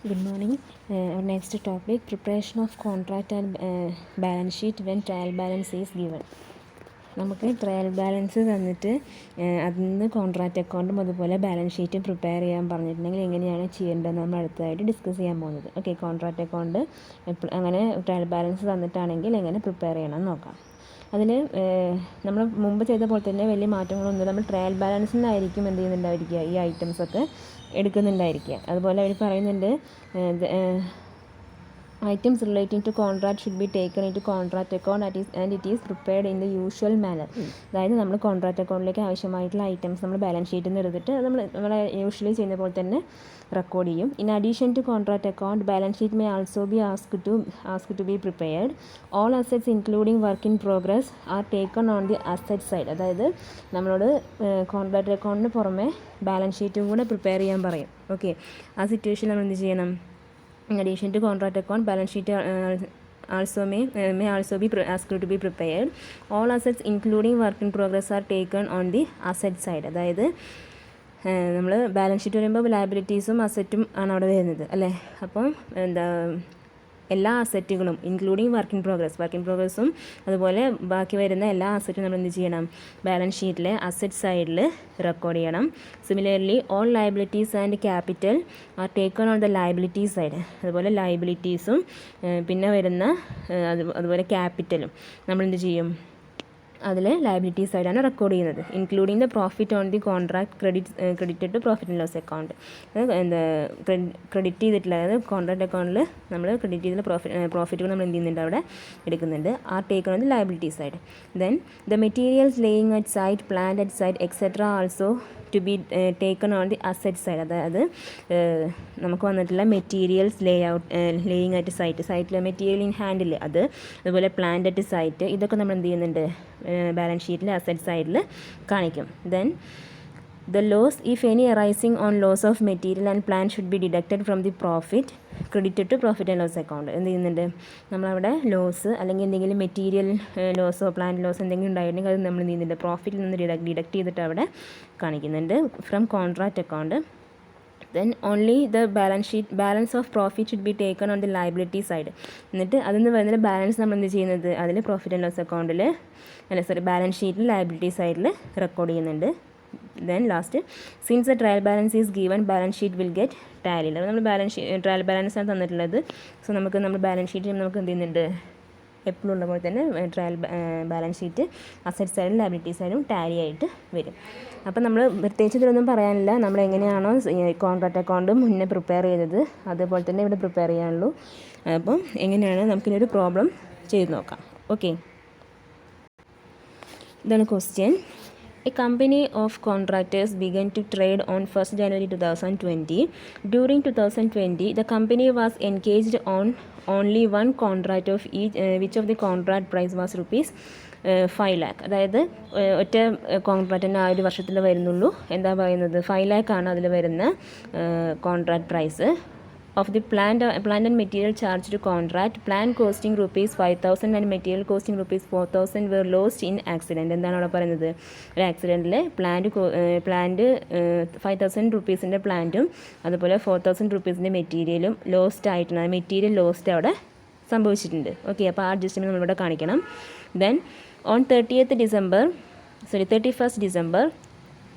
Good morning. Our next topic, preparation of contract and balance sheet when trial balance is given. നമുക്ക് trial balance തന്നിട്ട് അതിൽ നിന്ന് contract അക്കൗണ്ടും അതുപോലെ balance ഷീറ്റും പ്രിപ്പയർ ചെയ്യാൻ പറഞ്ഞിട്ടുണ്ടെങ്കിൽ എങ്ങനെയാണ് ചെയ്യേണ്ടതെന്ന് നമ്മൾ അടുത്തതായിട്ട് ഡിസ്കസ് ചെയ്യാൻ പോകുന്നത്. ഓക്കെ, കോൺട്രാക്റ്റ് അക്കൗണ്ട് അങ്ങനെ ട്രയൽ ബാലൻസ് തന്നിട്ടാണെങ്കിൽ എങ്ങനെ പ്രിപ്പയർ ചെയ്യണം നോക്കാം. അതിൽ നമ്മൾ മുമ്പ് ചെയ്ത പോലെ തന്നെ വലിയ മാറ്റങ്ങളൊന്നും നമ്മൾ ട്രയൽ ബാലൻസിൽ നിന്നായിരിക്കും എന്ത് ചെയ്യുന്നുണ്ടായിരിക്കുക, ഈ ഐറ്റംസൊക്കെ എടുക്കുന്നുണ്ടായിരിക്കുക. അതുപോലെ അവർ പറയുന്നുണ്ട് items relating to contract should be taken into contract account and it is prepared in the usual manner. അതായത് നമ്മൾ കോൺട്രാക്റ്റ് അക്കൗണ്ടിലേക്ക് ആവശ്യമായിട്ടുള്ള ഐറ്റംസ് നമ്മൾ ബാലൻസ് ഷീറ്റിൽ നിന്ന് എടുത്തിട്ട് നമ്മൾ യൂഷ്വലി ചെയ്യുന്ന പോലെ തന്നെ റെക്കോർഡ് ചെയ്യും. In addition to contract account, balance sheet may also be asked to be prepared. All assets including work in progress are taken on the asset side. അതായത് നമ്മളോട് കോൺട്രാക്റ്റ് അക്കൗണ്ടിന് പുറമെ ബാലൻസ് ഷീറ്റും കൂടെ പ്രിപ്പയർ ചെയ്യാൻ പറയും. ഓക്കെ, ആ സിറ്റുവേഷനിൽ നമ്മൾ എന്ത് ചെയ്യണം? In addition to contract account, balance sheet may also be asked to be prepared. All assets including work in progress are taken on the asset side. അതായത് നമ്മൾ ബാലൻസ് ഷീറ്റ് വരുമ്പോൾ ലയബിലിറ്റീസും അസറ്റും ആണ് അവിടെ വരുന്നത് അല്ലേ. അപ്പം എല്ലാ അസറ്റുകളും ഇൻക്ലൂഡിങ് വർക്ക് ഇൻ പ്രോഗ്രസ്സും അതുപോലെ ബാക്കി വരുന്ന എല്ലാ അസറ്റും നമ്മൾ എന്ത് ചെയ്യണം? ബാലൻസ് ഷീറ്റിലെ അസറ്റ് സൈഡിൽ റെക്കോർഡ് ചെയ്യണം. Similarly all liabilities and capital R taken on the liability side. അതുപോലെ ലയബിലിറ്റീസും പിന്നെ വരുന്ന അതുപോലെ ക്യാപിറ്റലും നമ്മൾ എന്ത് ചെയ്യും? അതിൽ ലയബിലിറ്റി സൈഡാണ് റെക്കോർഡ് ചെയ്യുന്നത്. Including the profit on the contract credited to profit and loss account. Credit ചെയ്തിട്ടുള്ള, അതായത് കോൺട്രാക്ട് അക്കൗണ്ടിൽ നമ്മൾ ക്രെഡിറ്റ് ചെയ്തിട്ടുള്ള പ്രോഫിറ്റുകൾ നമ്മൾ എന്ത് ചെയ്യുന്നുണ്ട്? അവിടെ എടുക്കുന്നുണ്ട്. Are taken on the liability side. Then the materials laying at site, plant at site etcetera also to be taken on the asset side. അതായത് നമുക്ക് വന്നിട്ടുള്ള മെറ്റീരിയൽസ് ലേയിങ് അറ്റ് സൈറ്റിലെ മെറ്റീരിയൽ ഇൻ ഹാൻഡിൽ അത്, അതുപോലെ പ്ലാന്റ് അറ്റ് സൈറ്റ്, ഇതൊക്കെ നമ്മൾ എന്ത് ചെയ്യുന്നുണ്ട്? ബാലൻസ് ഷീറ്റിൽ അസറ്റ് സൈഡിൽ കാണിക്കും. Then the loss, if any, arising on loss of material and plant should be deducted from the profit credited to profit and loss account. എന്ത് ചെയ്യുന്നുണ്ട്? നമ്മളവിടെ ലോസ് അല്ലെങ്കിൽ എന്തെങ്കിലും മെറ്റീരിയൽ ലോസോ പ്ലാന്റ് ലോസോ എന്തെങ്കിലും ഉണ്ടായിട്ടുണ്ടെങ്കിൽ അത് നമ്മൾ എന്ത് ചെയ്യുന്നുണ്ട്? പ്രോഫിറ്റിൽ നിന്ന് ഡിഡക്ട് ചെയ്തിട്ട് അവിടെ കാണിക്കുന്നുണ്ട് from contract account. Then only the balance of profit should be taken on the liability side. എന്നിട്ട് അതിൽ നിന്ന് വരുന്ന ബാലൻസ് നമ്മൾ എന്ത് ചെയ്യുന്നത്? അതിൽ പ്രോഫിറ്റ് ആൻഡ് ലോസ് അക്കൗണ്ടിൽ ബാലൻസ് ഷീറ്റിൽ ലയബിലിറ്റി സൈഡിൽ റെക്കോർഡ് ചെയ്യുന്നുണ്ട്. Then last, since the trial balance is given, balance sheet will get tallied. അപ്പോൾ നമ്മൾ ട്രയൽ ബാലൻസ് ആണ് തന്നിട്ടുള്ളത്. സോ നമ്മൾ ബാലൻസ് ഷീറ്റ് നമുക്ക് എന്ത് ചെയ്യുന്നുണ്ട്? എപ്പോഴും ഉള്ള പോലെ തന്നെ ട്രയൽ ബാലൻസ് ഷീറ്റ് അസറ്റ് സൈഡും ലയബിലിറ്റി സൈഡും ടാലി ആയിട്ട് വരും. അപ്പോൾ നമ്മൾ പ്രത്യേകിച്ച് ഇതിലൊന്നും പറയാനില്ല. നമ്മൾ എങ്ങനെയാണോ കോൺട്രാക്റ്റ് അക്കൗണ്ട് മുന്നേ പ്രിപ്പയർ ചെയ്തത് അതുപോലെ തന്നെ ഇവിടെ പ്രിപ്പയർ ചെയ്യാനുള്ളൂ. അപ്പം എങ്ങനെയാണ് നമുക്കിനൊരു പ്രോബ്ലം ചെയ്ത് നോക്കാം. ഓക്കെ, ഇതാണ് question. A company of contractors began to trade on 1st January 2020. During 2020, the company was engaged on only one contract of each, which of the contract price was rupees 5 lakh. അതായത് ഒറ്റ കോൺട്രാക്റ്റിന് ആ ഒരു വർഷത്തിൽ വരുന്നുള്ളൂ. എന്താ പറയുന്നത്? 5 lakh ആണ് അതിൽ വരുന്ന contract price. Of the plant and material charged to contract, plant costing rupees 5,000 and material costing rupees 4,000 were lost in accident. എന്താണ് അവിടെ പറയുന്നത്? ഒരു ആക്സിഡൻറ്റിൽ പ്ലാന്റ് 5,000 റുപ്പീസിൻ്റെ പ്ലാന്റും അതുപോലെ 4,000 റുപ്പീസിൻ്റെ മെറ്റീരിയലും ലോസ്റ്റ് ആയിട്ടുണ്ട്. മെറ്റീരിയൽ ലോസ്റ്റ് അവിടെ സംഭവിച്ചിട്ടുണ്ട്. ഓക്കെ, അപ്പോൾ ആ അഡ്ജസ്റ്റ്മെൻറ്റ് നമ്മളിവിടെ കാണിക്കണം. Then on 31st December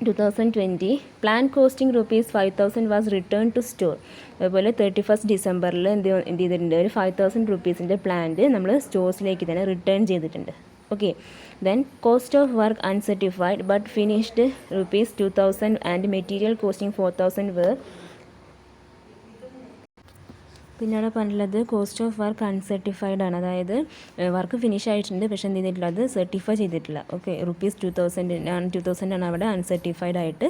2020, plant costing rupees 5,000 was returned to store. അതുപോലെ 31st ഡിസംബറിൽ എന്ത് ചെയ്തിട്ടുണ്ട്? ഒരു 5,000 റുപ്പീസിൻ്റെ പ്ലാന്റ് നമ്മൾ സ്റ്റോഴ്സിലേക്ക് തന്നെ റിട്ടേൺ ചെയ്തിട്ടുണ്ട്. Okay, then cost of work uncertified but finished rupees 2,000 and material costing 4,000 were. പിന്നെയാണ് പറഞ്ഞിട്ടുള്ളത് കോസ്റ്റ് ഓഫ് വർക്ക് അൺസർട്ടിഫൈഡ് ആണ്. അതായത് വർക്ക് ഫിനിഷ് ആയിട്ടുണ്ട് പക്ഷേ എന്ത് ചെയ്തിട്ടില്ല? അത് സർട്ടിഫൈ ചെയ്തിട്ടില്ല. ഓക്കെ, rupees 2,000 ആണ് അവിടെ അൺസർട്ടിഫൈഡ് ആയിട്ട്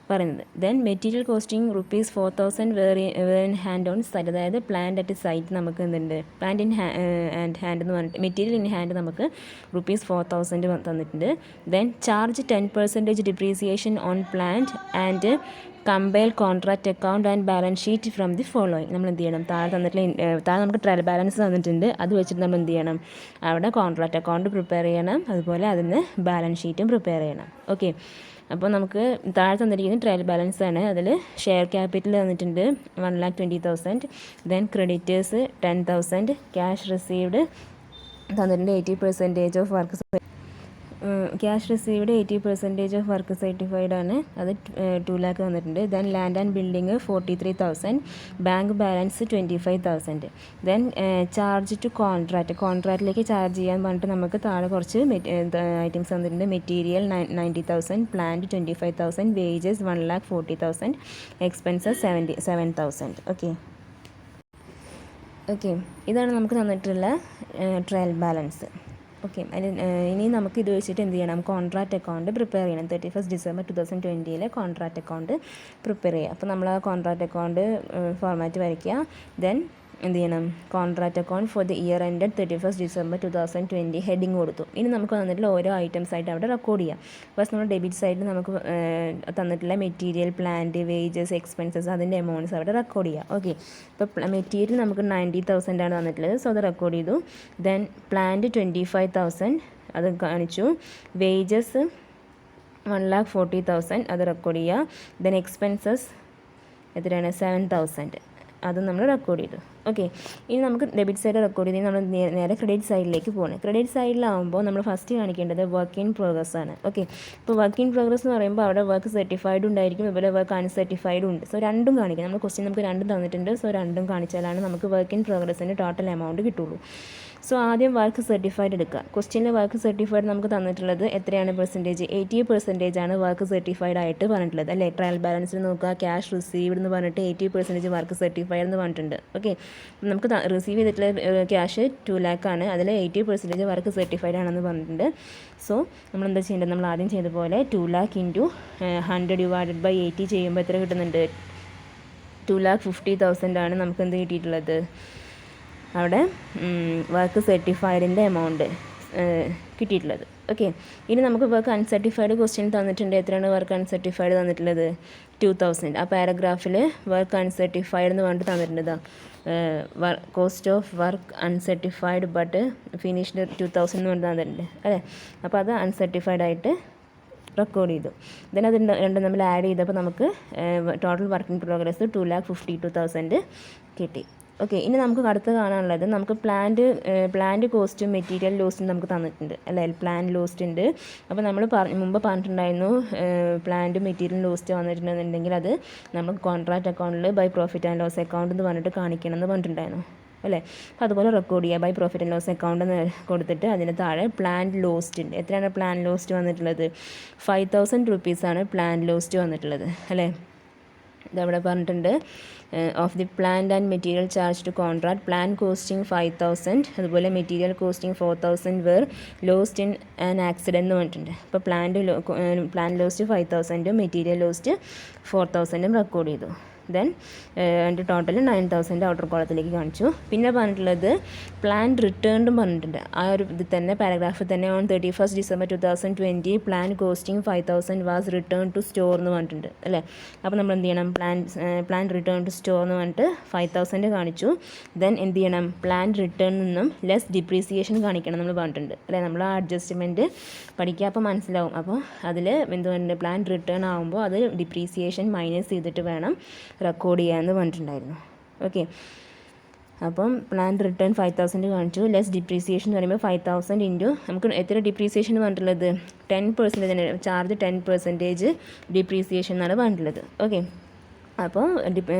പറയുന്നത്. Then material costing rupees 4,000 were in hand on site. അതായത് പ്ലാന്റ് അറ്റ് സൈറ്റ് നമുക്ക് എന്തുണ്ട്? പ്ലാന്റ് ഇൻ ഹാൻഡ് എന്ന് പറഞ്ഞിട്ട് മെറ്റീരിയൽ ഇൻ ഹാൻഡ് നമുക്ക് rupees 4,000 തന്നിട്ടുണ്ട്. Then charge 10% depreciation on plant and compare contract account and balance sheet from the following. നമ്മൾ എന്ത് ചെയ്യണം? താഴെ നമുക്ക് ട്രയൽ ബാലൻസ് തന്നിട്ടുണ്ട്. അത് വെച്ചിട്ട് നമ്മൾ എന്ത് ചെയ്യണം? അവിടെ കോൺട്രാക്റ്റ് അക്കൗണ്ട് പ്രിപ്പയർ ചെയ്യണം, അതുപോലെ അതിന് ബാലൻസ് ഷീറ്റും പ്രിപ്പയർ ചെയ്യണം. ഓക്കെ, അപ്പോൾ നമുക്ക് താഴെ തന്നിരിക്കുന്നത് ട്രയൽ ബാലൻസ് ആണ്. അതിൽ ഷെയർ ക്യാപിറ്റൽ തന്നിട്ടുണ്ട് 1,20,000. Then creditors 10,000. ക്യാഷ് റിസീവ്ഡ് തന്നിട്ടുണ്ട് 80% of work cash received 80% of work certified ആണ്. അത് 2 lakh വന്നിട്ടുണ്ട്. Then land and building 43,000. Bank balance 25,000. Then charge to കോൺട്രാക്റ്റിലേക്ക് ചാർജ് ചെയ്യാൻ പറഞ്ഞിട്ട് നമുക്ക് താഴെ കുറച്ച് ഐറ്റംസ് വന്നിട്ടുണ്ട്. Material 90,000, plant 25,000, wages 1,40,000, expenses 7,000. Okay ഇതാണ് നമുക്ക് തന്നിട്ടുള്ള ട്രയൽ ബാലൻസ്. ഓക്കെ ഇനി നമുക്ക് ഇത് വെച്ചിട്ട് എന്ത് ചെയ്യണം, കോൺട്രാക്റ്റ് അക്കൗണ്ട് പ്രിപ്പയർ ചെയ്യണം. 31 December 2020 കോൺട്രാക്റ്റ് അക്കൗണ്ട് പ്രിപ്പയർ ചെയ്യുക. അപ്പോൾ നമ്മൾ ആ കോൺട്രാക്റ്റ് അക്കൗണ്ട് ഫോർമാറ്റ് വരയ്ക്കുക. ദെൻ എന്ത് ചെയ്യണം, contract account for the year ended 31 December 2020 heading കൊടുത്തു. ഇനി നമുക്ക് തന്നിട്ടുള്ള ഓരോ ഐറ്റംസ് ആയിട്ട് അവിടെ റെക്കോർഡ് ചെയ്യാം. ഫസ്റ്റ് നമ്മൾ ഡെബിറ്റ് സൈഡിൽ നമുക്ക് തന്നിട്ടുള്ള മെറ്റീരിയൽ, പ്ലാന്റ്, വേജസ്, എക്സ്പെൻസസ് അതിൻ്റെ എമൗണ്ട്സ് അവിടെ റെക്കോർഡ് ചെയ്യാം. ഓക്കെ ഇപ്പോൾ മെറ്റീരിയൽ നമുക്ക് 90,000 ആണ് തന്നിട്ടുള്ളത്. സോ അത് റെക്കോർഡ് ചെയ്തു. ദെൻ പ്ലാന്റ് 25,000 അത് കാണിച്ചു. വേജസ് 1,40,000 അത് റെക്കോർഡ് ചെയ്യുക. ദെൻ എക്സ്പെൻസസ് എത്രയാണ്, 7,000 അത് നമ്മൾ റെക്കോർഡ് ചെയ്തു. ഓക്കെ ഇനി നമുക്ക് ഡെബിറ്റ് സൈഡ് റെക്കോർഡ് ചെയ്ത് നമ്മൾ നേരെ ക്രെഡിറ്റ് സൈഡിലേക്ക് പോകണം. ക്രെഡിറ്റ് സൈഡിലാവുമ്പോൾ നമ്മൾ ഫസ്റ്റ് കാണിക്കേണ്ടത് വർക്ക് ഇൻ പ്രോഗ്രസ് ആണ്. ഓക്കെ ഇപ്പോൾ വർക്ക് ഇൻ പ്രോഗ്രസ് എന്ന് പറയുമ്പോൾ അവിടെ വർക്ക് സർട്ടിഫൈഡ് ഉണ്ടായിരിക്കും, അതുപോലെ വർക്ക് അൺസർട്ടിഫൈഡും ഉണ്ട്. സോ രണ്ടും കാണിക്കണം. നമ്മൾ ക്വസ്റ്റ്യൻ നമുക്ക് രണ്ടും തന്നിട്ടുണ്ട്. സോ രണ്ടും കാണിച്ചാലാണ് നമുക്ക് വർക്ക് ഇൻ പ്രോഗ്രസ്സിൻ്റെ ടോട്ടൽ എമൗണ്ട് കിട്ടുള്ളൂ. സോ ആദ്യം വർക്ക് സർട്ടിഫൈഡ് എടുക്കുക. ക്വസ്റ്റ്യനിൽ വർക്ക് സർട്ടിഫൈഡ് നമുക്ക് തന്നിട്ടുള്ളത് എത്രയാണ് പെർസെൻറ്റേജ്, 80% ആണ് വർക്ക് സർട്ടിഫൈഡ് ആയിട്ട് പറഞ്ഞിട്ടുള്ളത് അല്ലേ. ട്രയൽ ബാലൻസിൽ നോക്കുക, ക്യാഷ് റിസീവ്ഡ് എന്ന് പറഞ്ഞിട്ട് 80% വർക്ക് സർട്ടിഫൈഡ് എന്ന് പറഞ്ഞിട്ടുണ്ട്. ഓക്കെ നമുക്ക് റിസീവ് ചെയ്തിട്ടുള്ള ക്യാഷ് 2 lakh ആണ്. അതിൽ 80% വർക്ക് സർട്ടിഫൈഡ് ആണെന്ന് പറഞ്ഞിട്ടുണ്ട്. സോ നമ്മൾ എന്താ ചെയ്യേണ്ടത്, നമ്മൾ ആദ്യം ചെയ്ത പോലെ 2 lakh × 100 / 80 ചെയ്യുമ്പോൾ എത്ര കിട്ടുന്നുണ്ട്, 2,50,000 ആണ് നമുക്ക് എന്ത് കിട്ടിയിട്ടുള്ളത്, അവിടെ വർക്ക് സർട്ടിഫൈഡിൻ്റെ എമൗണ്ട് കിട്ടിയിട്ടുള്ളത്. ഓക്കെ ഇനി നമുക്ക് വർക്ക് അൺസർട്ടിഫൈഡ് ക്വസ്റ്റ്യൻ തന്നിട്ടുണ്ട്. എത്രയാണ് വർക്ക് അൺസർട്ടിഫൈഡ് തന്നിട്ടുള്ളത്, 2,000. ആ പാരഗ്രാഫിൽ വർക്ക് അൺസർട്ടിഫൈഡ് എന്ന് പറഞ്ഞിട്ട് തന്നിട്ടുണ്ട്. Cost of work uncertified but finished 2,000 എന്ന് പറഞ്ഞിട്ട് തന്നിട്ടുണ്ട് അല്ലേ. അപ്പോൾ അത് അൺസർട്ടിഫൈഡ് ആയിട്ട് റെക്കോർഡ് ചെയ്തു. ദെൻ അത് രണ്ടും നമ്മൾ ആഡ് ചെയ്തപ്പോൾ നമുക്ക് ടോട്ടൽ വർക്കിംഗ് പ്രോഗ്രസ് 2,52,000 കിട്ടി. ഓക്കെ ഇനി നമുക്ക് അടുത്ത് കാണാനുള്ളത്, നമുക്ക് പ്ലാന്റ് കോസ്റ്റും മെറ്റീരിയൽ ലോസ്റ്റും നമുക്ക് തന്നിട്ടുണ്ട് അല്ലേ. പ്ലാന്റ് ലോസ്റ്റ് ഉണ്ട്. അപ്പോൾ നമ്മൾ മുമ്പ് പറഞ്ഞിട്ടുണ്ടായിരുന്നു പ്ലാന്റ് മെറ്റീരിയൽ ലോസ്റ്റ് വന്നിട്ടുണ്ടെന്നുണ്ടെങ്കിൽ അത് നമ്മൾ കോൺട്രാക്റ്റ് അക്കൗണ്ടിൽ by profit and loss account എന്ന് പറഞ്ഞിട്ട് കാണിക്കണം എന്ന് പറഞ്ഞിട്ടുണ്ടായിരുന്നു അല്ലേ. അപ്പോൾ അതുപോലെ റെക്കോർഡ് ചെയ്യുക. By profit and loss account എന്ന് കൊടുത്തിട്ട് അതിന് താഴെ പ്ലാന്റ് ലോസ്റ്റ് ഉണ്ട്. എത്രയാണ് പ്ലാന്റ് ലോസ്റ്റ് വന്നിട്ടുള്ളത്, 5,000 rupees പ്ലാന്റ് ലോസ്റ്റ് വന്നിട്ടുള്ളത് അല്ലേ. ഇതവിടെ പറഞ്ഞിട്ടുണ്ട് of the plant and material charge to contract, plant costing 5,000, അതുപോലെ material costing 4,000 were lost in an accident എന്ന് പറഞ്ഞിട്ടുണ്ട്. അപ്പോൾ plant lost 5,000, material lost 4,000 record ചെയ്തു. ദെൻ അതിൻ്റെ ടോട്ടൽ 9,000 ഔട്ടർ കോളത്തിലേക്ക് കാണിച്ചു. പിന്നെ പറഞ്ഞിട്ടുള്ളത് പ്ലാൻ റിട്ടേൺഡും പറഞ്ഞിട്ടുണ്ട്. ആ ഒരു ഇതിൽ തന്നെ പാരഗ്രാഫിൽ തന്നെ on 31 December 2020 plan costing 5,000 was return to store എന്ന് പറഞ്ഞിട്ടുണ്ട് അല്ലേ. അപ്പോൾ നമ്മൾ എന്ത് ചെയ്യണം, പ്ലാൻ റിട്ടേൺ ടു സ്റ്റോർ എന്ന് പറഞ്ഞിട്ട് 5,000 കാണിച്ചു. ദെൻ എന്ത് ചെയ്യണം, പ്ലാൻ റിട്ടേൺ നിന്നും ലെസ് ഡിപ്രീസിയേഷൻ കാണിക്കണം നമ്മൾ പറഞ്ഞിട്ടുണ്ട് അല്ലേ. നമ്മൾ ആ അഡ്ജസ്റ്റ്മെൻറ്റ് പഠിക്കുക, അപ്പോൾ മനസ്സിലാവും. അപ്പോൾ അതിൽ എന്തുകൊണ്ട് പ്ലാൻ റിട്ടേൺ ആകുമ്പോൾ അത് ഡിപ്രീസിയേഷൻ മൈനസ് ചെയ്തിട്ട് വേണം റെക്കോർഡ് ചെയ്യാമെന്ന് പറഞ്ഞിട്ടുണ്ടായിരുന്നു. ഓക്കെ അപ്പം പ്ലാൻ റിട്ടേൺ 5,000 കാണിച്ചു. ലെസ് ഡിപ്രീസിയേഷൻ എന്ന് പറയുമ്പോൾ 5,000 ഇൻറ്റു നമുക്ക് എത്ര ഡിപ്രീസിയേഷൻ എന്ന് പറഞ്ഞിട്ടുള്ളത് 10% ചാർജ് 10% ഡിപ്രീസിയേഷൻ എന്നാണ് പറഞ്ഞിട്ടുള്ളത്. ഓക്കെ അപ്പോൾ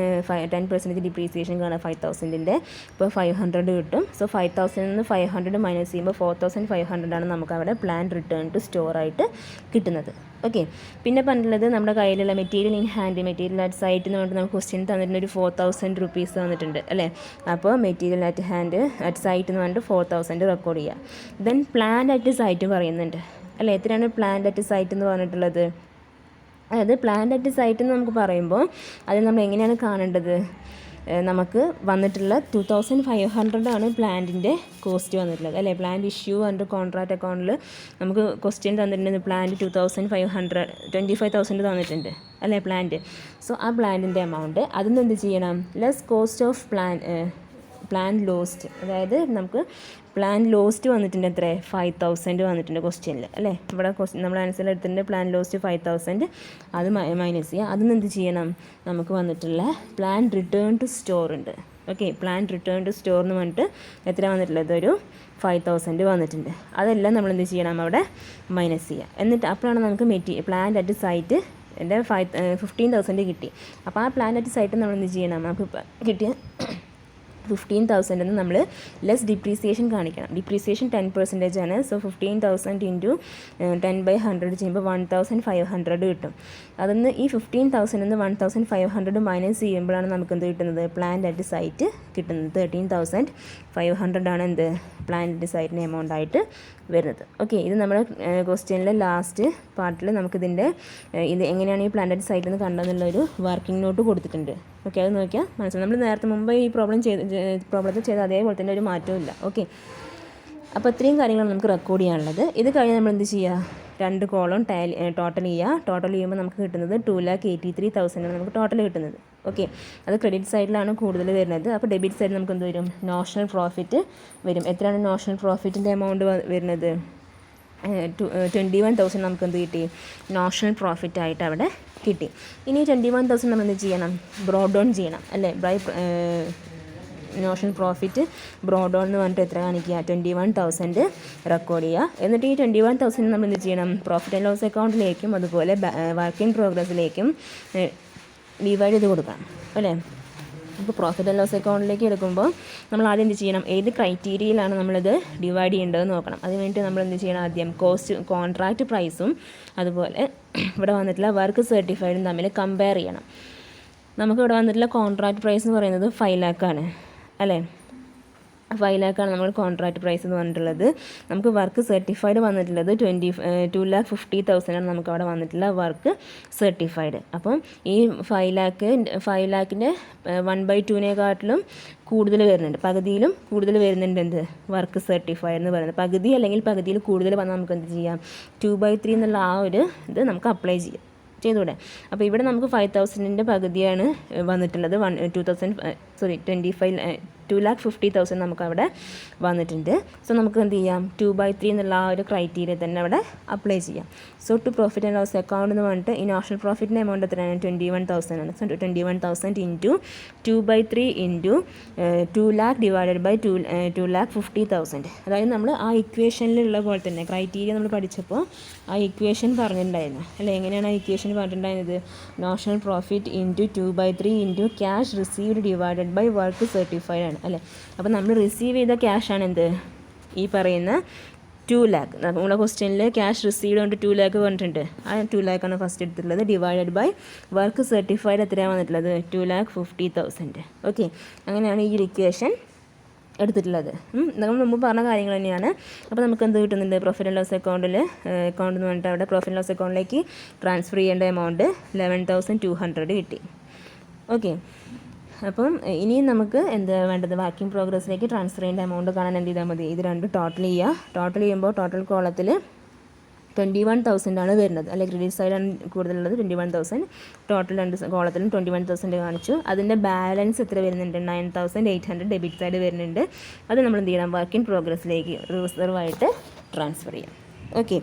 10% ഡിപ്രീസിയേഷൻ കാണാം 5,000-ൻ്റെ. ഇപ്പോൾ 500 കിട്ടും. സോ 5,000 നിന്ന് 500 മൈനസ് ചെയ്യുമ്പോൾ 4,500 ആണ് നമുക്ക് അവിടെ പ്ലാൻ റിട്ടേൺ ടു സ്റ്റോർ ആയിട്ട് കിട്ടുന്നത്. ഓക്കെ പിന്നെ പറഞ്ഞിട്ടുള്ളത് നമ്മുടെ കയ്യിലുള്ള material in hand, material at site എന്ന് പറഞ്ഞിട്ട് നമുക്ക് ക്വസ്റ്റ്യൻ തന്നിട്ടുണ്ട്. ഒരു 4,000 rupees തന്നിട്ടുണ്ട് അല്ലേ. അപ്പോൾ material at hand at site എന്ന് പറഞ്ഞിട്ട് 4,000 റെക്കോർഡ് ചെയ്യുക. ദെൻ പ്ലാൻ അറ്റ് സൈറ്റ് പറയുന്നുണ്ട് അല്ലേ. എത്രയാണ് പ്ലാൻ അറ്റ് സൈറ്റ് എന്ന് പറഞ്ഞിട്ടുള്ളത്, അതായത് പ്ലാൻ അറ്റ് സൈറ്റ് എന്ന് നമുക്ക് പറയുമ്പോൾ അത് നമ്മൾ എങ്ങനെയാണ് കാണേണ്ടത്, നമുക്ക് വന്നിട്ടുള്ള 2,500 ആണ് പ്ലാന്റിൻ്റെ കോസ്റ്റ് വന്നിട്ടുള്ളത് അല്ലേ. പ്ലാന്റ് ഇഷ്യൂ അണ്ടർ കോൺട്രാക്റ്റ് അക്കൗണ്ടിൽ നമുക്ക് ക്വസ്റ്റ്യൻ തന്നിട്ടുണ്ട്. പ്ലാന്റ് 2,500 25,000 തന്നിട്ടുണ്ട് അല്ലേ പ്ലാന്റ്. സോ ആ പ്ലാന്റിൻ്റെ എമൗണ്ട് അതിൽ നിന്ന് എന്ത് ചെയ്യണം, less cost of plan lost, അതായത് നമുക്ക് പ്ലാൻ ലോസ്റ്റ് വന്നിട്ടുണ്ട് എത്ര 5000 വന്നിട്ടുണ്ട് ക്വസ്റ്റ്യനിൽ അല്ലേ. ഇവിടെ നമ്മൾ ആൻസർ എടുത്തിട്ടുണ്ട് പ്ലാൻ ലോസ്റ്റ് 5000, അത് മൈനസ് ചെയ്യുക. അതിന് എന്ത് ചെയ്യണം, നമുക്ക് വന്നിട്ടുള്ള പ്ലാൻ റിട്ടേൺ ടു സ്റ്റോർ ഉണ്ട്. Okay, plan return to store എന്ന് പറഞ്ഞിട്ട് എത്ര വന്നിട്ടുള്ളത്, ഒരു 5000 വന്നിട്ടുണ്ട്. അതെല്ലാം നമ്മൾ എന്ത് ചെയ്യണം, അവിടെ മൈനസ് ചെയ്യുക. എന്നിട്ട് അപ്പോഴാണ് നമുക്ക് പ്ലാൻ അറ്റ് സൈറ്റ് എൻ്റെ 15,000 കിട്ടി. അപ്പോൾ ആ പ്ലാൻ അറ്റ് സൈറ്റ് നമ്മൾ എന്ത് ചെയ്യണം, നമുക്ക് കിട്ടിയ 15,000 നമ്മൾ ലെസ് ഡിപ്രീസിയേഷൻ കാണിക്കണം. ഡിപ്രീസിയേഷൻ 10% ആണ്. സോ 15,000 ഇൻറ്റു 10/100 ചെയ്യുമ്പോൾ 1,500 കിട്ടും. അതിന്ന് ഈ 15,000 1,500 മൈനസ് ചെയ്യുമ്പോഴാണ് നമുക്ക് എന്ത് കിട്ടുന്നത്, പ്ലാൻ അറ്റ് സൈറ്റ് കിട്ടുന്നത്. 13,500 ആണ് എന്ത് പ്ലാൻ അറ്റ് സൈറ്റിന് എമൗണ്ട് ആയിട്ട് വരുന്നത്. ഓക്കെ, ഇത് നമ്മുടെ ക്വസ്റ്റ്യനിലെ ലാസ്റ്റ് പാർട്ടിൽ നമുക്കിതിൻ്റെ ഇത് എങ്ങനെയാണ് ഈ പ്ലാൻ അറ്റ് സൈറ്റിൽ നിന്ന് കണ്ടതെന്നുള്ളൊരു വർക്കിംഗ് നോട്ട് കൊടുത്തിട്ടുണ്ട്. ഓക്കെ, അത് നോക്കിയാൽ മനസ്സിലാവും. നമ്മൾ നേരത്തെ മുമ്പ് ഈ പ്രോബ്ലത്തിൽ ചെയ്ത അതേപോലെ തന്നെ ഒരു മാറ്റവും ഇല്ല. ഓക്കെ, അപ്പോൾ ഇത്രയും കാര്യങ്ങളാണ് നമുക്ക് റെക്കോർഡ് ചെയ്യാനുള്ളത്. ഇത് കഴിഞ്ഞ് നമ്മൾ എന്ത് ചെയ്യുക, 2 കോളം ടോട്ടൽ ചെയ്യുക. ടോട്ടൽ ചെയ്യുമ്പോൾ നമുക്ക് കിട്ടുന്നത് 2,83,000 ആണ് നമുക്ക് ടോട്ടൽ കിട്ടുന്നത്. ഓക്കെ, അത് ക്രെഡിറ്റ് സൈഡിലാണ് കൂടുതൽ വരുന്നത്. അപ്പോൾ ഡെബിറ്റ് സൈഡിൽ നമുക്ക് എന്ത് വരും, നോഷണൽ പ്രോഫിറ്റ് വരും. എത്രയാണ് നോഷണൽ പ്രോഫിറ്റിൻ്റെ എമൗണ്ട് വരുന്നത്, 21,000 നമുക്ക് എന്ത് കിട്ടി, നോഷണൽ പ്രോഫിറ്റ് ആയിട്ട് അവിടെ കിട്ടി. ഇനി 21,000 നമ്മൾ എന്ത് ചെയ്യണം, ബ്രോഡ് ഡൗൺ ചെയ്യണം അല്ലേ. By notional profit brought down എന്ന് പറഞ്ഞിട്ട് എത്ര കാണിക്കുക, 21,000 റെക്കോർഡ് ചെയ്യുക. എന്നിട്ട് ഈ 21,000 നമ്മൾ എന്ത് ചെയ്യണം, പ്രോഫിറ്റ് ആൻഡ് ലോസ് അക്കൗണ്ടിലേക്കും അതുപോലെ വർക്കിംഗ് പ്രോഗ്രസ്സിലേക്കും ഡിവൈഡ് ചെയ്ത് കൊടുക്കണം അല്ലേ. അപ്പോൾ പ്രോഫിറ്റ് ആൻഡ് ലോസ് അക്കൗണ്ടിലേക്ക് എടുക്കുമ്പോൾ നമ്മൾ ആദ്യം എന്ത് ചെയ്യണം, ഏത് ക്രൈറ്റീരിയയിലാണ് നമ്മളിത് ഡിവൈഡ് ചെയ്യേണ്ടതെന്ന് നോക്കണം. അതിന് വേണ്ടിയിട്ട് നമ്മൾ എന്ത് ചെയ്യണം, ആദ്യം കോൺട്രാക്റ്റ് പ്രൈസും അതുപോലെ ഇവിടെ വന്നിട്ടുള്ള വർക്ക് സർട്ടിഫൈഡും തമ്മിൽ കമ്പയർ ചെയ്യണം. നമുക്കിവിടെ വന്നിട്ടുള്ള കോൺട്രാക്റ്റ് പ്രൈസ് എന്ന് പറയുന്നത് 5 lakh ആണ് അല്ലേ. 5 lakh ആണ് നമ്മൾ കോൺട്രാക്റ്റ് പ്രൈസ് എന്ന് പറഞ്ഞിട്ടുള്ളത്. നമുക്ക് വർക്ക് സർട്ടിഫൈഡ് വന്നിട്ടുള്ളത് 2,50,000 ആണ് നമുക്ക് അവിടെ വന്നിട്ടുള്ള വർക്ക് സർട്ടിഫൈഡ്. അപ്പം ഈ 5 lakhൻ്റെ 1/2 കൂടുതൽ വരുന്നുണ്ട്, പകുതിയിലും കൂടുതൽ വരുന്നുണ്ട് എന്ത്, വർക്ക് സർട്ടിഫൈഡ് എന്ന് പറയുന്നത്. പകുതി അല്ലെങ്കിൽ പകുതിയിൽ കൂടുതൽ വന്നാൽ നമുക്ക് എന്ത് ചെയ്യാം, 2/3 എന്നുള്ള ആ ഒരു ഇത് നമുക്ക് അപ്ലൈ ചെയ്തൂടെ. അപ്പോൾ ഇവിടെ നമുക്ക് 5,000ൻ്റെ പകുതിയാണ് വന്നിട്ടുള്ളത്. 2,50,000 നമുക്ക് അവിടെ വന്നിട്ടുണ്ട്. സോ നമുക്ക് എന്ത് ചെയ്യാം, 2/3 എന്നുള്ള ആ ഒരു ക്രൈറ്റീരിയ തന്നെ അവിടെ അപ്ലൈ ചെയ്യാം. So to profit and loss account എന്ന് പറഞ്ഞിട്ട് ഈ നാഷണൽ പ്രോഫിറ്റിൻ്റെ എമൗണ്ട് എത്രയാണ്, 21,000 ആണ്. So 21,000 into 2/3 into 2 lakh divided by 2,50,000. അതായത് നമ്മൾ ആ ഇക്വേഷനിലുള്ള പോലെ തന്നെ ക്രൈറ്റീരിയ നമ്മൾ പഠിച്ചപ്പോൾ ആ ഇക്വേഷൻ പറഞ്ഞിട്ടുണ്ടായിരുന്നു അല്ലേ. എങ്ങനെയാണ് ആ ഇക്വേഷൻ പറഞ്ഞിട്ടുണ്ടായിരുന്നത്, national profit into 2/3 into cash received divided by work certified ആണ് അല്ലേ. അപ്പോൾ നമ്മൾ റിസീവ് ചെയ്ത ക്യാഷാണ് എന്ത്, ഈ പറയുന്ന 2 lakh. നമ്മുടെ ക്വസ്റ്റ്യനിൽ ക്യാഷ് റിസീവ്ഡ് കൊണ്ട് 2 lakh പറഞ്ഞിട്ടുണ്ട്. ആ 2 lakh ആണ് ഫസ്റ്റ് എടുത്തിട്ടുള്ളത്. ഡിവൈഡഡ് ബൈ വർക്ക് സർട്ടിഫൈഡ് എത്രയാണ് വന്നിട്ടുള്ളത്, 2,50,000. ഓക്കെ, അങ്ങനെയാണ് ഈ ഒരു ഇക്വേഷൻ എടുത്തിട്ടുള്ളത്. നമ്മൾ മുമ്പ് പറഞ്ഞ കാര്യങ്ങൾ തന്നെയാണ്. അപ്പോൾ നമുക്ക് എന്ത് കിട്ടുന്നുണ്ട്, പ്രോഫിറ്റ് ആൻഡ് ലോസ് അക്കൗണ്ട് എന്ന് പറഞ്ഞിട്ട് അവിടെ പ്രോഫിറ്റ് ആൻഡ് ലോസ് അക്കൗണ്ടിലേക്ക് ട്രാൻസ്ഫർ ചെയ്യേണ്ട എമൗണ്ട് 11,200 കിട്ടി. ഓക്കെ, അപ്പം ഇനിയും നമുക്ക് എന്താ വേണ്ടത്, വർക്കിംഗ് പ്രോഗ്രസ്സിലേക്ക് ട്രാൻസ്ഫർ ചെയ്യേണ്ട എമൗണ്ട് കാണാൻ എന്ത് ചെയ്താൽ മതി, ഇത് രണ്ടും ടോട്ടൽ ചെയ്യുക. ടോട്ടൽ ചെയ്യുമ്പോൾ ടോട്ടൽ കോളത്തിൽ 21,000 ആണ് വരുന്നത് അല്ലെ. ക്രെഡിറ്റ് സൈഡാണ് കൂടുതലുള്ളത്, 21,000. ടോട്ടൽ 2 കോളത്തിലും 21,000 കാണിച്ചു. അതിൻ്റെ ബാലൻസ് എത്ര വരുന്നുണ്ട്, 9,800 ഡെബിറ്റ് സൈഡ് വരുന്നുണ്ട്. അത് നമ്മൾ എന്ത് ചെയ്യണം, വർക്കിംഗ് പ്രോഗ്രസ്സിലേക്ക് റിസർവായിട്ട് ട്രാൻസ്ഫർ ചെയ്യാം. ഓക്കെ,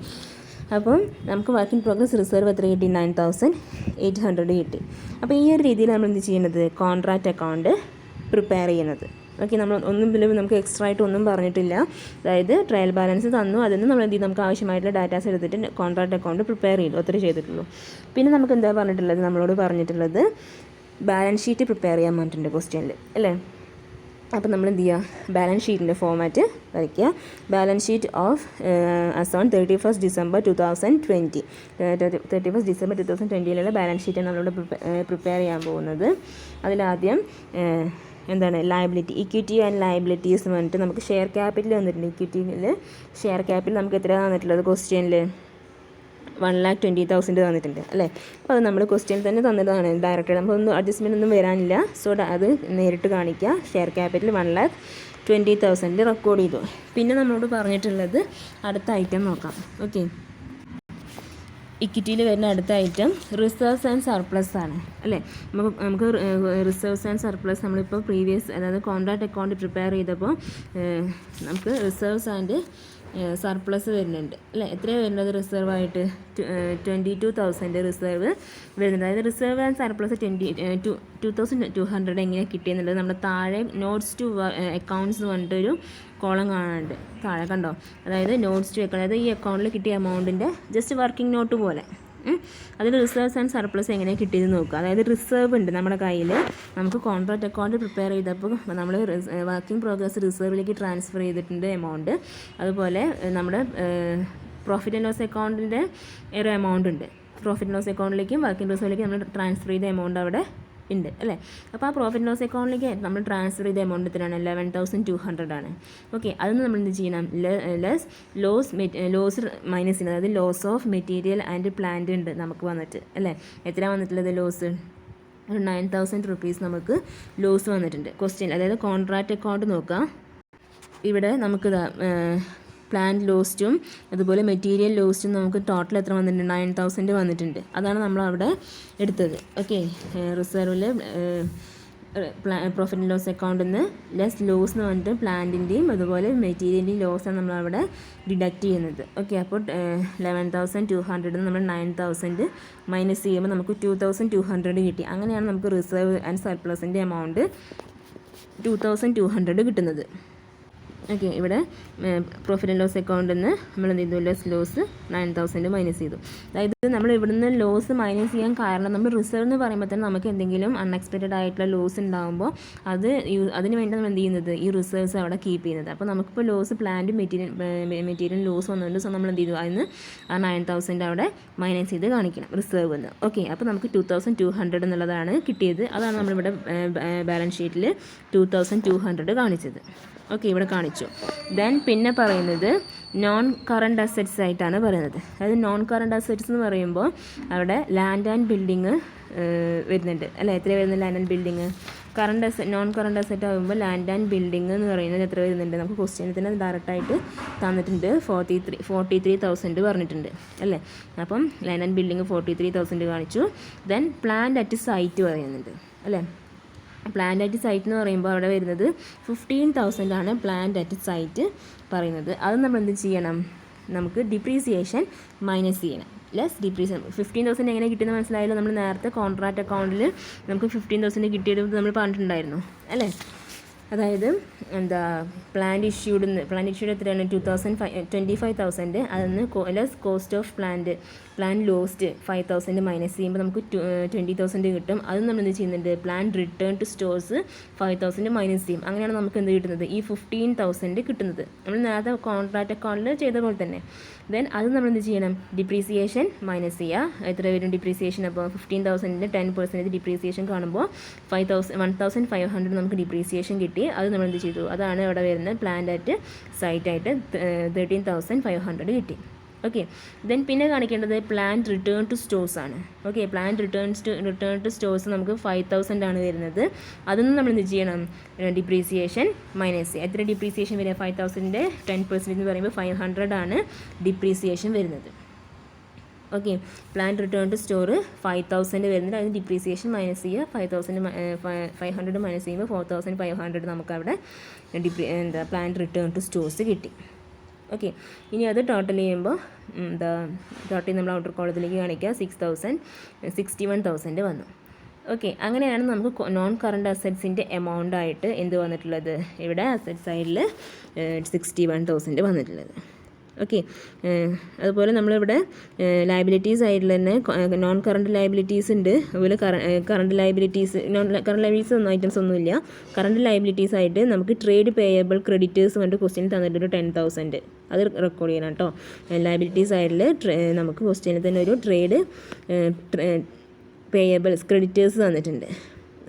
അപ്പം നമുക്ക് വർക്കിംഗ് പ്രോഗ്രസ് റിസർവ് എത്ര കിട്ടി, 9,800 കിട്ടി. അപ്പോൾ ഈ ഒരു രീതിയിൽ നമ്മൾ എന്ത് ചെയ്യുന്നത്, കോൺട്രാക്റ്റ് അക്കൗണ്ട് പ്രിപ്പയർ ചെയ്യുന്നത്. ഓക്കെ, നമ്മൾ ഒന്നും നമുക്ക് എക്സ്ട്രാ ആയിട്ട് ഒന്നും പറഞ്ഞിട്ടില്ല. അതായത് ട്രയൽ ബാലൻസ് തന്നു, അതിന് നമ്മൾ എന്ത് ചെയ്യും, നമുക്ക് ആവശ്യമായിട്ടുള്ള ഡാറ്റാസ് എടുത്തിട്ട് കോൺട്രാക്റ്റ് അക്കൗണ്ട് പ്രിപ്പയർ ചെയ്തു, അത്രേ ചെയ്തിട്ടുള്ളൂ. പിന്നെ നമുക്ക് എന്താ പറഞ്ഞിട്ടുള്ളത്, നമ്മളോട് പറഞ്ഞിട്ടുള്ളത് ബാലൻസ് ഷീറ്റ് പ്രിപ്പയർ ചെയ്യാൻ പറഞ്ഞിട്ടുണ്ട് ക്വസ്റ്റ്യനിൽ അല്ലേ. അപ്പോൾ നമ്മൾ എന്ത് ചെയ്യുക, ബാലൻസ് ഷീറ്റിൻ്റെ ഫോമാറ്റ് വരയ്ക്കുക. Balance sheet of as on 31st December 2020. 31st December 2020 balance ഷീറ്റാണ് നമ്മളിവിടെ പ്രിപ്പയർ ചെയ്യാൻ പോകുന്നത്. അതിലാദ്യം എന്താണ്, ലയബിലിറ്റി, ഇക്വിറ്റി ആൻഡ് ലയബിലിറ്റീസ് എന്ന് പറഞ്ഞിട്ട് നമുക്ക് ഷെയർ ക്യാപിറ്റൽ വന്നിട്ടുണ്ട്. ഇക്വിറ്റിയിൽ ഷെയർ ക്യാപിറ്റൽ നമുക്ക് എത്ര തന്നിട്ടുള്ളത്, ക്വസ്റ്റ്യനിൽ 1,20,000 തന്നിട്ടുണ്ട് അല്ലേ. അപ്പോൾ അത് നമ്മൾ ക്വസ്റ്റ്യനിൽ തന്നെ തന്നതാണ് ഡയറക്റ്റ്, നമുക്കൊന്നും അഡ്ജസ്റ്റ്മെൻ്റ് ഒന്നും വരാനില്ല. സോ അത് നേരിട്ട് കാണിക്കുക. ഷെയർ ക്യാപിറ്റൽ 1,20,000 റെക്കോർഡ് ചെയ്തു. പിന്നെ നമ്മളോട് പറഞ്ഞിട്ടുള്ളത് അടുത്ത ഐറ്റം നോക്കാം. ഓക്കെ, ഇക്വിറ്റിയിൽ വരുന്ന അടുത്ത ഐറ്റം റിസർവ്സ് ആൻഡ് സർപ്ലസ് ആണ് അല്ലേ. നമുക്ക് റിസർവ്സ് ആൻഡ് സർപ്ലസ് നമ്മളിപ്പോൾ പ്രീവിയസ് അതായത് കോൺട്രാക്ട് അക്കൗണ്ട് പ്രിപ്പയർ ചെയ്തപ്പോൾ നമുക്ക് റിസർവ്സ് ആൻഡ് സർപ്ലസ് വരുന്നുണ്ട് അല്ലേ. എത്രയാണ് വരുന്നത് റിസർവായിട്ട് 22,000 റിസർവ് വരുന്നുണ്ട്. അതായത് റിസർവ് ആൻഡ് സർപ്ലസ് 22,200 എങ്ങനെ കിട്ടിയെന്നുള്ളത് നമ്മുടെ താഴെ നോട്ട്സ് ടു അക്കൗണ്ട്സ് പറഞ്ഞിട്ടൊരു കോളം കാണാനുണ്ട് താഴെ കണ്ടോ. അതായത് നോട്ട്സ് ടു അക്കൗണ്ട്, അതായത് ഈ അക്കൗണ്ടിൽ കിട്ടിയ എമൗണ്ടിൻ്റെ ജസ്റ്റ് വർക്കിംഗ് നോട്ട് പോലെ അതിൽ റിസർവ്സ് ആൻഡ് സർപ്ലസ് എങ്ങനെ കിട്ടിയെന്ന് നോക്കുക. അതായത് റിസർവ് ഉണ്ട് നമ്മുടെ കയ്യിൽ, നമുക്ക് കോൺട്രാക്ട് അക്കൗണ്ട് പ്രിപ്പയർ ചെയ്തപ്പോൾ നമ്മൾ വർക്കിംഗ് പ്രോഗ്രസ് റിസർവിലേക്ക് ട്രാൻസ്ഫർ ചെയ്തിട്ടുണ്ട് എമൗണ്ട്. അതുപോലെ നമ്മുടെ പ്രോഫിറ്റ് ആൻഡ് ലോസ് അക്കൗണ്ടിൻ്റെ ഒരു എമൗണ്ട് ഉണ്ട്, പ്രോഫിറ്റ് ആൻഡ് ലോസ് അക്കൗണ്ടിലേക്കും വർക്കിംഗ് റിസർവിലേക്കും നമ്മൾ ട്രാൻസ്ഫർ ചെയ്ത എമൗണ്ട് അവിടെ ഉണ്ട് അല്ലേ. അപ്പോൾ ആ പ്രോഫിറ്റ് ലോസ് അക്കൗണ്ടിലേക്ക് നമ്മൾ ട്രാൻസ്ഫർ ചെയ്ത എമൗണ്ട് എത്രയാണ് 11,200 ആണ്. ഓക്കെ, അതൊന്ന് നമ്മൾ എന്ത് ചെയ്യണം, ലോസ് മൈനസ് ചെയ്യണം. അതായത് loss of material and plant ഉണ്ട് നമുക്ക് വന്നിട്ട് അല്ലേ. എത്ര വന്നിട്ടുള്ളത് ലോസ്? ഒരു 9,000 റുപ്പീസ് നമുക്ക് ലോസ് വന്നിട്ടുണ്ട് ക്വസ്റ്റ്യൻ. അതായത് കോൺട്രാക്ട് അക്കൗണ്ട് നോക്കാം. ഇവിടെ നമുക്ക് പ്ലാന്റ് ലോസ്റ്റും അതുപോലെ മെറ്റീരിയൽ ലോസ്റ്റും നമുക്ക് ടോട്ടൽ എത്ര വന്നിട്ടുണ്ട്? 9,000 വന്നിട്ടുണ്ട്. അതാണ് നമ്മൾ അവിടെ എടുത്തത്. ഓക്കെ, റിസർവിൽ പ്രോഫിറ്റ് ആൻഡ് ലോസ് അക്കൗണ്ടിൽ നിന്ന് ലെസ് ലോസ് എന്ന് പറഞ്ഞിട്ട് പ്ലാന്റിൻ്റെയും അതുപോലെ മെറ്റീരിയലിൻ്റെയും ലോസാണ് നമ്മളവിടെ ഡിഡക്റ്റ് ചെയ്യുന്നത്. ഓക്കെ, അപ്പോൾ 11,200 നമ്മൾ 9,000 മൈനസ് ചെയ്യുമ്പോൾ നമുക്ക് 2,200 കിട്ടി. അങ്ങനെയാണ് നമുക്ക് റിസർവ് ആൻഡ് സർപ്ലസിൻ്റെ എമൗണ്ട് 2,200 കിട്ടുന്നത്. ഓക്കെ, ഇവിടെ പ്രോഫിറ്റ് ആൻഡ് ലോസ് അക്കൗണ്ടിൽ നിന്ന് നമ്മൾ എന്ത് ചെയ്തു? ലെസ് ലോസ് 9,000 മൈനസ് ചെയ്തു. അതായത് നമ്മൾ ഇവിടുന്ന് ലോസ് മൈനസ് ചെയ്യാൻ കാരണം നമ്മൾ റിസർവ് എന്ന് പറയുമ്പോൾ തന്നെ നമുക്ക് എന്തെങ്കിലും അൺഎക്സ്പെക്റ്റഡ് ആയിട്ടുള്ള ലോസ് ഉണ്ടാകുമ്പോൾ അതിന് വേണ്ടി നമ്മൾ എന്ത് ചെയ്യുന്നത്? ഈ റിസർവ്സ് അവിടെ കീപ്പ് ചെയ്യുന്നത്. അപ്പോൾ നമുക്കിപ്പോൾ ലോസ് പ്ലാന്റ് മെറ്റീരിയൽ ലോസ് വന്നുകൊണ്ട് സോ നമ്മൾ എന്ത് ചെയ്തു? അതിന് ആ 9,000 അവിടെ മൈനസ് ചെയ്ത് കാണിക്കണം റിസർവ് എന്ന്. ഓക്കെ, അപ്പോൾ നമുക്ക് 2,200 എന്നുള്ളതാണ് കിട്ടിയത്. അതാണ് നമ്മളിവിടെ ബാലൻസ് ഷീറ്റിൽ 2,200 കാണിച്ചത്. ഓക്കെ, ഇവിടെ കാണിച്ചു. ദെൻ പിന്നെ പറയുന്നത് നോൺ കറണ്ട് അസറ്റ്സ് ആയിട്ടാണ് പറയുന്നത്. അതായത് നോൺ കറണ്ട് അസറ്റ്സ് എന്ന് പറയുമ്പോൾ അവിടെ ലാൻഡ് ആൻഡ് ബിൽഡിങ് വരുന്നുണ്ട് അല്ലേ. എത്ര വരുന്നത് land and building? Non current asset ആകുമ്പോൾ ലാൻഡ് ആൻഡ് ബിൽഡിങ് എന്ന് പറയുന്നത് എത്ര വരുന്നുണ്ട്? നമുക്ക് ക്വസ്റ്റ്യനിൽ തന്നെ ഡയറക്റ്റായിട്ട് തന്നിട്ടുണ്ട്. 43,000 പറഞ്ഞിട്ടുണ്ട് അല്ലേ. അപ്പം ലാൻഡ് ആൻഡ് ബിൽഡിങ് 43,000 കാണിച്ചു. ദെൻ പ്ലാന്റ് അറ്റ് സൈറ്റ് പറയുന്നുണ്ട് അല്ലേ. പ്ലാന്റ് അറ്റ് സൈറ്റ് എന്ന് പറയുമ്പോൾ അവിടെ വരുന്നത് 15,000 ആണ് പ്ലാന്റ് അറ്റ് സൈറ്റ് പറയുന്നത്. അത് നമ്മൾ എന്ത് ചെയ്യണം? നമുക്ക് ഡിപ്രീസിയേഷൻ മൈനസ് ചെയ്യണം. ലെസ് ഡിപ്രീസിയേഷൻ 15,000 എങ്ങനെ കിട്ടിയെന്ന് മനസ്സിലായല്ലോ. നമ്മൾ നേരത്തെ കോൺട്രാക്ട് അക്കൗണ്ടിൽ നമുക്ക് 15,000 കിട്ടിയത് നമ്മൾ പറഞ്ഞിട്ടുണ്ടായിരുന്നു അല്ലേ. അതായത് പ്ലാന്റ് ഇഷ്യൂഡ് എത്രയാണ്? 25,000. അതിന് less cost of plant lost 5,000 minus ചെയ്യുമ്പോൾ നമുക്ക് 20,000 കിട്ടും. അതും നമ്മൾ എന്ത് ചെയ്യുന്നുണ്ട്? Plant return to stores 5,000 minus ചെയ്യും. അങ്ങനെയാണ് നമുക്ക് എന്ത് കിട്ടുന്നത്? ഈ 15,000 കിട്ടുന്നത്. നമ്മൾ നേരത്തെ കോൺട്രാക്ട് അക്കൗണ്ടിൽ ചെയ്ത പോലെ തന്നെ. ദെൻ അത് നമ്മൾ എന്ത് ചെയ്യണം? ഡിപ്രീസിയേഷൻ മൈനസ് ചെയ്യുക. എത്ര വരും ഡിപ്രീസിയേഷൻ? അപ്പോൾ 15,000 10% ഡിപ്രീസിയേഷൻ കാണുമ്പോൾ 1,500 നമുക്ക് ഡിപ്രീസിയേഷൻ കിട്ടി. അത് നമ്മൾ എന്ത് ചെയ്തു? അതാണ് ഇവിടെ വരുന്നത് പ്ലാന്റ് അറ്റ് സൈറ്റായിട്ട് 13,500 കിട്ടി. ഓക്കെ, ദെൻ പിന്നെ കാണിക്കേണ്ടത് പ്ലാന്റ് റിട്ടേൺ ടു സ്റ്റോഴ്സ് ആണ്. Okay, plant return to stores നമുക്ക് 5,000 ആണ് വരുന്നത്. അതൊന്നും നമ്മൾ എന്ത് ചെയ്യണം? ഡിപ്രീസിയേഷൻ മൈനസ് ചെയ്യുക. എത്ര ഡിപ്രീസിയേഷൻ വരിക? 5,000 10% എന്ന് പറയുമ്പോൾ 500 ആണ് ഡിപ്രീസിയേഷൻ വരുന്നത്. Okay, plant return to store 5,000 വരുന്നുണ്ട്. അതിന് ഡിപ്രീസിയേഷൻ മൈനസ് ചെയ്യുക. 500 മൈനസ് ചെയ്യുമ്പോൾ 4,500 നമുക്കവിടെ പ്ലാന്റ് റിട്ടേൺ ടു സ്റ്റോഴ്സ് കിട്ടി. ഓക്കെ, ഇനി അത് ടോട്ടൽ ചെയ്യുമ്പോൾ ടോട്ടൽ നമ്മൾ ഔട്ടർ കോളത്തിലേക്ക് കാണിക്കുക 61,000 വന്നു. ഓക്കെ, അങ്ങനെയാണ് നമുക്ക് നോൺ കറണ്ട് അസറ്റ്സിൻ്റെ എമൗണ്ട് ആയിട്ട് എന്ത് വന്നിട്ടുള്ളത്? ഇവിടെ അസറ്റ് സൈഡിൽ 61,000 വന്നിട്ടുള്ളത്. ഓക്കെ, അതുപോലെ നമ്മളിവിടെ ലയബിലിറ്റീസ് സൈഡിൽ തന്നെ നോൺ കറണ്ട് ലയബിലിറ്റീസ് ഉണ്ട്. അതുപോലെ കറണ്ട് ലയബിലിറ്റീസ് ഒന്നും ഐറ്റംസ് ഒന്നുമില്ല. കറണ്ട് ലയബിലിറ്റീസ് ആയിട്ട് നമുക്ക് ട്രേഡ് പേയബിൾ ക്രെഡിറ്റേഴ്സ് പറഞ്ഞിട്ട് ക്വസ്റ്റ്യൻ തന്നിട്ടൊരു 10,000 അത് റെക്കോർഡ് ചെയ്യണം കേട്ടോ. ലയബിലിറ്റി സൈഡിൽ നമുക്ക് ക്വസ്റ്റ്യനിൽ തന്നെ ഒരു ട്രേഡ് പേയബിൾസ് ക്രെഡിറ്റേഴ്സ് തന്നിട്ടുണ്ട്.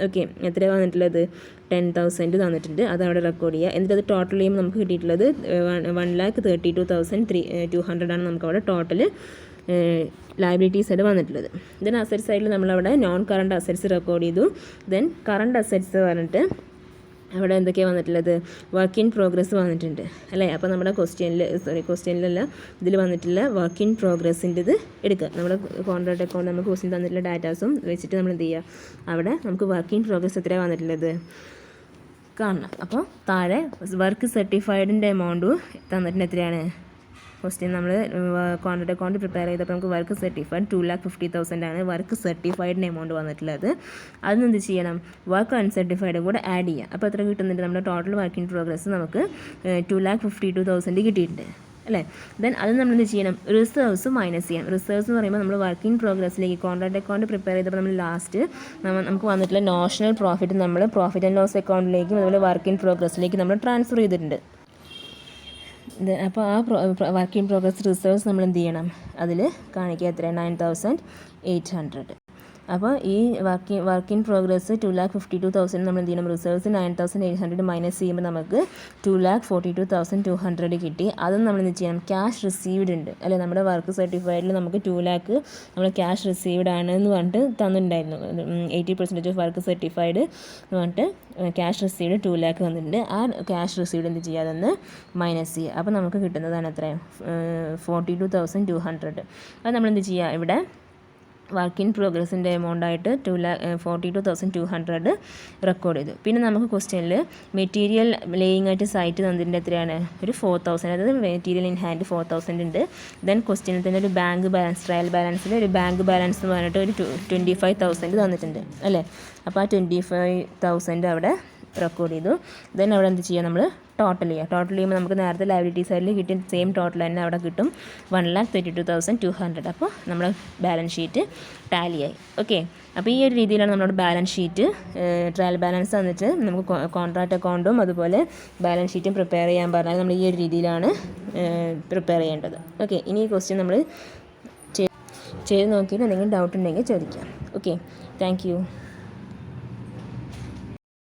ഓക്കെ, എത്ര വന്നിട്ടുള്ളത്? 10,000 തന്നിട്ടുണ്ട്. അതവിടെ റെക്കോർഡ് ചെയ്യുക. എന്നിട്ട് അത് ടോട്ടൽ ചെയ്യുമ്പോൾ നമുക്ക് കിട്ടിയിട്ടുള്ളത് 1,32,200 ആണ് നമുക്കവിടെ ടോട്ടൽ ലയബിലിറ്റി സൈഡ് വന്നിട്ടുള്ളത്. ദെൻ അസറ്റ് സൈഡിൽ നമ്മളവിടെ നോൺ കറണ്ട് അസറ്റ്സ് റെക്കോർഡ് ചെയ്തു. ദെൻ കറണ്ട് അസറ്റ്സ് പറഞ്ഞിട്ട് അവിടെ എന്തൊക്കെയാണ് വന്നിട്ടുള്ളത്? വർക്ക് ഇൻ പ്രോഗ്രസ് വന്നിട്ടുണ്ട് അല്ലേ? അപ്പോൾ നമ്മുടെ ക്വസ്റ്റ്യനിലല്ല ഇതിൽ വന്നിട്ടുള്ള വർക്ക് ഇൻ പ്രോഗ്രസിൻ്റെത് എടുക്കുക. നമ്മുടെ കോൺട്രാക്ട് അക്കൗണ്ട് നമുക്ക് ക്വസ്റ്റ്യൻ തന്നിട്ടുള്ള ഡാറ്റാസും വെച്ചിട്ട് നമ്മൾ എന്ത് ചെയ്യുക? അവിടെ നമുക്ക് വർക്ക് ഇൻ പ്രോഗ്രസ് എത്രയാണ് വന്നിട്ടുള്ളത് കാണണം. അപ്പോൾ താഴെ വർക്ക് സർട്ടിഫൈഡിൻ്റെ എമൗണ്ട് തന്നിട്ടുണ്ട്. എത്രയാണ്? ക്വസ്റ്റ്യൻ നമ്മൾ കോൺട്രാക്ട് അക്കൗണ്ട് പ്രിപ്പയർ ചെയ്തപ്പോൾ നമുക്ക് വർക്ക് സർട്ടിഫൈഡ് 2,50,000 ആണ് വർക്ക് സർട്ടിഫൈഡിൻ്റെ എമൗണ്ട് വന്നിട്ടുള്ളത്. അതിന് എന്ത് ചെയ്യണം? വർക്ക് അൺസർട്ടിഫൈഡ് കൂടെ ആഡ് ചെയ്യുക. അപ്പോൾ എത്ര കിട്ടുന്നുണ്ട്? നമ്മുടെ ടോട്ടൽ വർക്ക് ഇൻ പ്രോഗ്രസ് നമുക്ക് 2,52,000 കിട്ടിയിട്ടുണ്ട് അല്ലേ? ദെൻ അത് നമ്മൾ എന്ത് ചെയ്യണം? റിസർവ്സ് മൈനസ് ചെയ്യണം. റിസർവ്സ് എന്ന് പറയുമ്പോൾ നമ്മൾ വർക്ക് ഇൻ പ്രോഗ്രസ്സിലേക്ക് കോൺട്രാക്ട് അക്കൗണ്ട് പ്രിപ്പയർ ചെയ്തപ്പോൾ നമ്മൾ ലാസ്റ്റ് നമുക്ക് വന്നിട്ടുള്ള നോഷണൽ പ്രോഫിറ്റ് നമ്മൾ പ്രോഫിറ്റ് ആൻഡ് ലോസ് അക്കൗണ്ടിലേക്കും അതുപോലെ വർക്ക് ഇൻ പ്രോഗ്രസ്സിലേക്ക് നമ്മൾ ട്രാൻസ്ഫർ ചെയ്തിട്ടുണ്ട്. അപ്പോൾ ആ വർക്ക് ഇൻ പ്രോഗ്രസ് റിസർവ്സ് നമ്മൾ എന്ത് ചെയ്യണം? അതിൽ കാണിക്കുക എത്ര? 9,800. അപ്പോൾ ഈ വർക്ക് ഇൻ പ്രോഗ്രസ് 2,52,000 നമ്മൾ എന്ത് ചെയ്യണം? റിസർവ്സ് 9,800 മൈനസ് ചെയ്യുമ്പോൾ നമുക്ക് 2,42,200 കിട്ടി. അതും നമ്മൾ എന്ത് ചെയ്യണം? ക്യാഷ് റിസീവ്ഡ് ഉണ്ട് അല്ലേ? നമ്മുടെ വർക്ക് സർട്ടിഫൈഡിൽ നമുക്ക് 2,00,000 നമ്മൾ ക്യാഷ് റിസീവ്ഡ് ആണ് എന്ന് പറഞ്ഞിട്ട് തന്നിട്ടുണ്ടായിരുന്നു. 80% ഓഫ് വർക്ക് സർട്ടിഫൈഡ് എന്ന് പറഞ്ഞിട്ട് ക്യാഷ് റിസീവ്ഡ് 2,00,000 വന്നിട്ടുണ്ട്. ആ ക്യാഷ് റിസീവ്ഡ് എന്ത് ചെയ്യുക? അതൊന്ന് മൈനസ് ചെയ്യുക. അപ്പോൾ നമുക്ക് കിട്ടുന്നതാണ് എത്ര? 42,200. അത് നമ്മൾ എന്ത് ചെയ്യുക? ഇവിടെ വർക്ക് ഇൻ പ്രോഗ്രസിൻ്റെ എമൗണ്ട് ആയിട്ട് 42,200 റെക്കോർഡ് ചെയ്തു. പിന്നെ നമുക്ക് ക്വസ്റ്റ്യനിൽ മെറ്റീരിയൽ ലേയിങ് ആയിട്ട് സൈറ്റ് തന്നിട്ടുണ്ട്. എത്രയാണ്? ഒരു 4,000. അതായത് മെറ്റീരിയൽ ഇൻ ഹാൻഡ് 4,000 ഉണ്ട്. ദെൻ ക്വസ്റ്റ്യനിൽ തന്നെ ഒരു ബാങ്ക് ബാലൻസ്, ട്രയൽ ബാലൻസിൽ ഒരു ബാങ്ക് ബാലൻസ് എന്ന് പറഞ്ഞിട്ട് ഒരു 25,000 തന്നിട്ടുണ്ട് അല്ലേ? അപ്പോൾ ആ 25,000 അവിടെ റെക്കോർഡ് ചെയ്തു. ദെൻ അവിടെ എന്ത് ചെയ്യുക? നമ്മൾ ടോട്ടൽ ചെയ്യുമ്പോൾ നമുക്ക് നേരത്തെ ലയബിലിറ്റി സൈഡിൽ കിട്ടിയ സെയിം ടോട്ടൽ തന്നെ അവിടെ കിട്ടും, 1,32,200. അപ്പോൾ നമ്മുടെ ബാലൻസ് ഷീറ്റ് ടാലിയായി. ഓക്കെ, അപ്പോൾ ഈ ഒരു രീതിയിലാണ് നമ്മുടെ ബാലൻസ് ഷീറ്റ് ട്രയൽ ബാലൻസ് തന്നിട്ട് നമുക്ക് കോൺട്രാക്ട് അക്കൗണ്ടും അതുപോലെ ബാലൻസ് ഷീറ്റും പ്രിപ്പയർ ചെയ്യാൻ പറഞ്ഞാൽ നമ്മൾ ഈ ഒരു രീതിയിലാണ് പ്രിപ്പയർ ചെയ്യേണ്ടത്. ഓക്കെ, ഇനി ഈ ക്വസ്റ്റ്യൻ നമ്മൾ ചെയ്ത് നോക്കിയിട്ട് എന്തെങ്കിലും ഡൗട്ട് ഉണ്ടെങ്കിൽ ചോദിക്കാം. Okay, thank you.